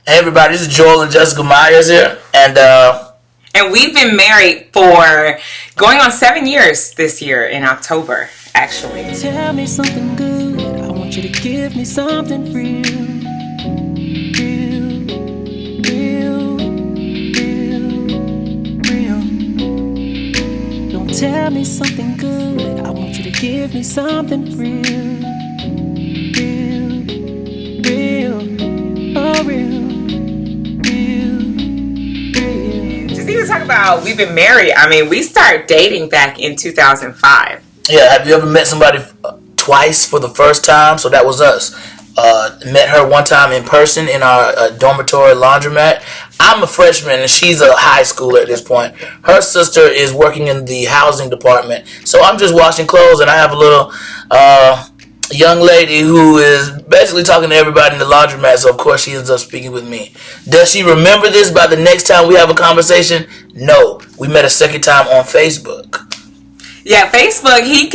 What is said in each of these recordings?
Hey everybody, this is Joel and Jessica Myers here, And we've been married for going on 7 years this year in October, actually. Tell me something good. I want you to give me something real. Don't tell me something good. I want you to give me something real. Oh, real. Just even talk about we've been married. I mean, we started dating back in 2005. yeah, have you ever met somebody twice for the first time? So that was us. Met her one time in person in our dormitory laundromat. I'm a freshman and she's a high schooler at this point. Her sister is working in the housing department. So I'm just washing clothes and I have a little young lady who is basically talking to everybody in the laundromat. So of course she ends up speaking with me. Does she remember this by the next time we have a conversation? No. We met a second time on Facebook. Yeah, Facebook, he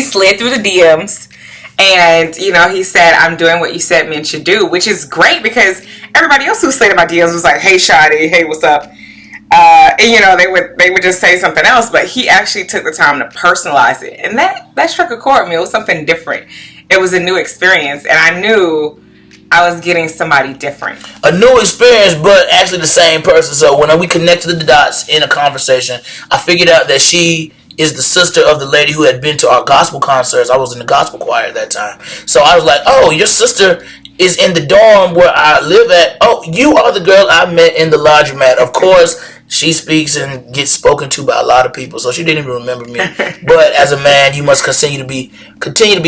slid through the DMs. And, he said, I'm doing what you said men should do, which is great because everybody else who slid in my DMs was like, hey, Shadi, hey, what's up? And, they would just say something else, but he actually took the time to personalize it. And that struck a chord with me. It was something different. It was a new experience, and I knew I was getting somebody different. A new experience, but actually the same person. So when we connected the dots in a conversation, I figured out that she is the sister of the lady who had been to our gospel concerts. I was in the gospel choir at that time. So I was like, oh, your sister is in the dorm where I live at. Oh, you are the girl I met in the laundromat. Of course, she speaks and gets spoken to by a lot of people, so she didn't even remember me. But as a man, you must continue to be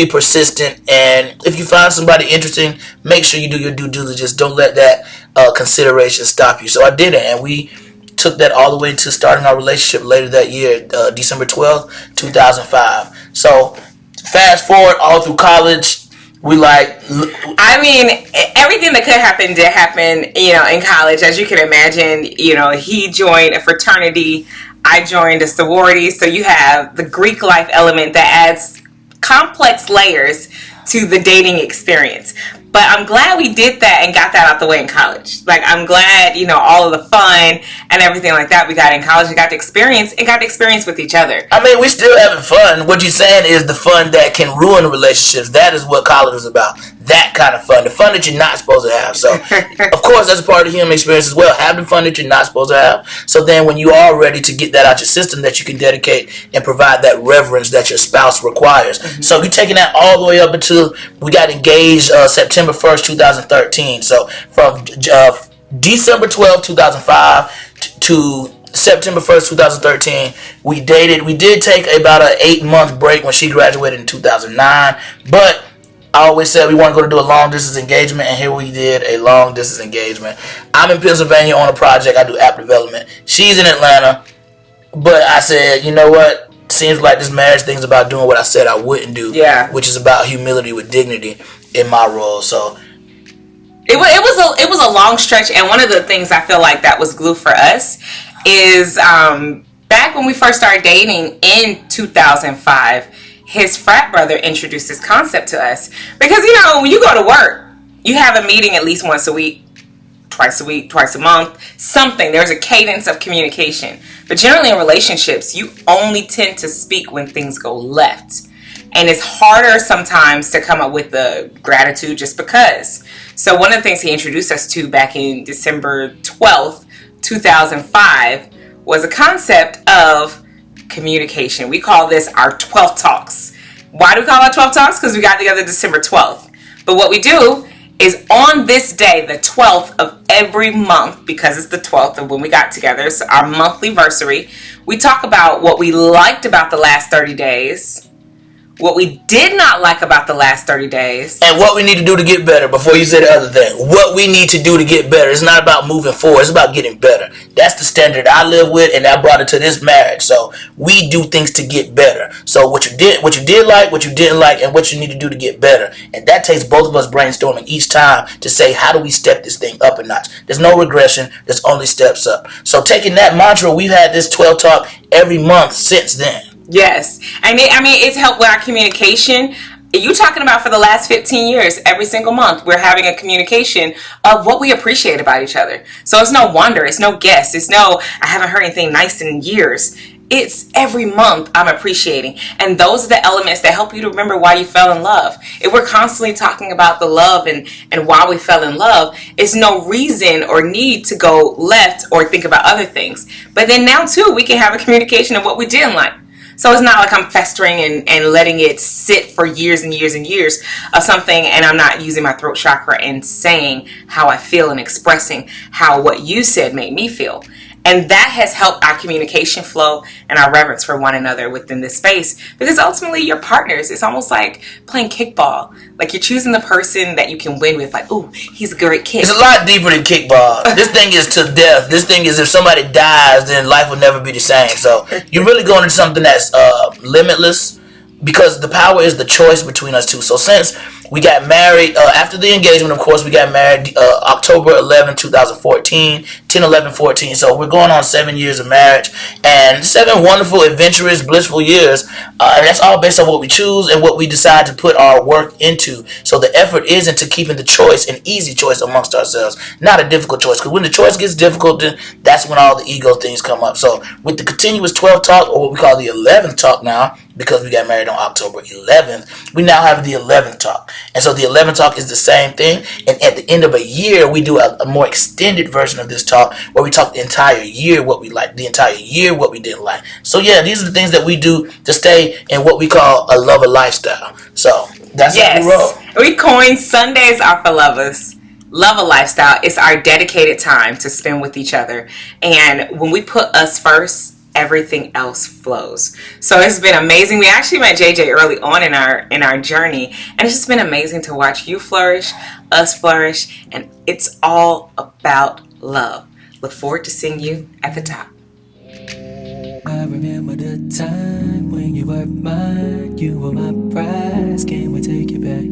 persistent, and if you find somebody interesting, make sure you do your due diligence. Don't let that consideration stop you. So I did it, and we took that all the way to starting our relationship later that year, December 12th, 2005. So fast forward all through college, everything that could happen did happen, in college. As you can imagine, he joined a fraternity, I joined a sorority. So you have the Greek life element that adds complex layers to the dating experience. But I'm glad we did that and got that out the way in college. Like, I'm glad, all of the fun and everything like that we got in college and got to experience with each other. I mean, we still having fun. What you're saying is the fun that can ruin relationships. That is what college is about. That kind of fun. The fun that you're not supposed to have. So, of course, that's a part of the human experience as well. Have the fun that you're not supposed to have. So then when you are ready to get that out your system, that you can dedicate and provide that reverence that your spouse requires. Mm-hmm. So you're taking that all the way up until we got engaged September 1st, 2013. So from December 12th, 2005 to September 1st, 2013, we dated. We did take about an 8-month break when she graduated in 2009, but I always said we weren't going to do a long distance engagement, and here we did a long distance engagement. I'm in Pennsylvania on a project. I do app development. She's in Atlanta, but I said, you know what? Seems like this marriage thing's about doing what I said I wouldn't do, which is about humility with dignity in my role. So it was a long stretch, and one of the things I feel like that was glue for us is back when we first started dating in 2005. His frat brother introduced this concept to us because, when you go to work, you have a meeting at least once a week, twice a month, something. There's a cadence of communication. But generally in relationships, you only tend to speak when things go left. And it's harder sometimes to come up with the gratitude just because. So one of the things he introduced us to back in December 12th, 2005 was a concept of communication. We call this our 12th talks. Why do we call it 12 talks? Because we got together December 12th. But what we do is on this day, the 12th of every month, because it's the 12th of when we got together, so our monthly anniversary, we talk about what we liked about the last 30 days, what we did not like about the last 30 days. And what we need to do to get better before you say the other thing. What we need to do to get better. It's not about moving forward. It's about getting better. That's the standard I live with, and I brought it to this marriage. So we do things to get better. So what you did like, what you didn't like, and what you need to do to get better. And that takes both of us brainstorming each time to say, how do we step this thing up a notch? There's no regression. There's only steps up. So taking that mantra, we've had this 12 talk every month since then. Yes. It's helped with our communication. You talking about for the last 15 years, every single month, we're having a communication of what we appreciate about each other. So it's no wonder, it's no guess, it's no, I haven't heard anything nice in years. It's every month I'm appreciating. And those are the elements that help you to remember why you fell in love. If we're constantly talking about the love and why we fell in love, it's no reason or need to go left or think about other things. But then now too, we can have a communication of what we didn't like. So it's not like I'm festering and letting it sit for years and years and years of something, and I'm not using my throat chakra and saying how I feel and expressing how what you said made me feel. And that has helped our communication flow and our reverence for one another within this space. Because ultimately, you're partners. It's almost like playing kickball. Like you're choosing the person that you can win with. Like, ooh, he's a great kick. It's a lot deeper than kickball. This thing is to death. This thing is if somebody dies, then life will never be the same. So you're really going into something that's limitless. Because the power is the choice between us two. So since we got married, after the engagement, of course, we got married October 11, 2014, 10, 11, 14. So we're going on 7 years of marriage and 7 wonderful, adventurous, blissful years. And that's all based on what we choose and what we decide to put our work into. So the effort is into keeping the choice an easy choice amongst ourselves, not a difficult choice. Because when the choice gets difficult, then that's when all the ego things come up. So with the continuous 12 talk, or what we call the 11th talk now, because we got married on October 11th, we now have the 11th talk. And so the 11th talk is the same thing. And at the end of a year, we do a more extended version of this talk where we talk the entire year what we liked, the entire year what we didn't like. So yeah, these are the things that we do to stay in what we call a lover lifestyle. So that's how we roll. We coined Sundays are for lovers. Love a lifestyle. It's our dedicated time to spend with each other. And when we put us first, everything else flows. So it's been amazing. We actually met JJ early on in our journey, and it's just been amazing to watch you flourish, us flourish, and it's all about love. Look forward to seeing you at the top. I remember the time when you were mine, you were my prize, can we take it back?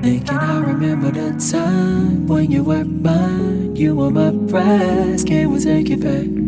And can I remember the time when you were mine, you were my prize, can we take it back?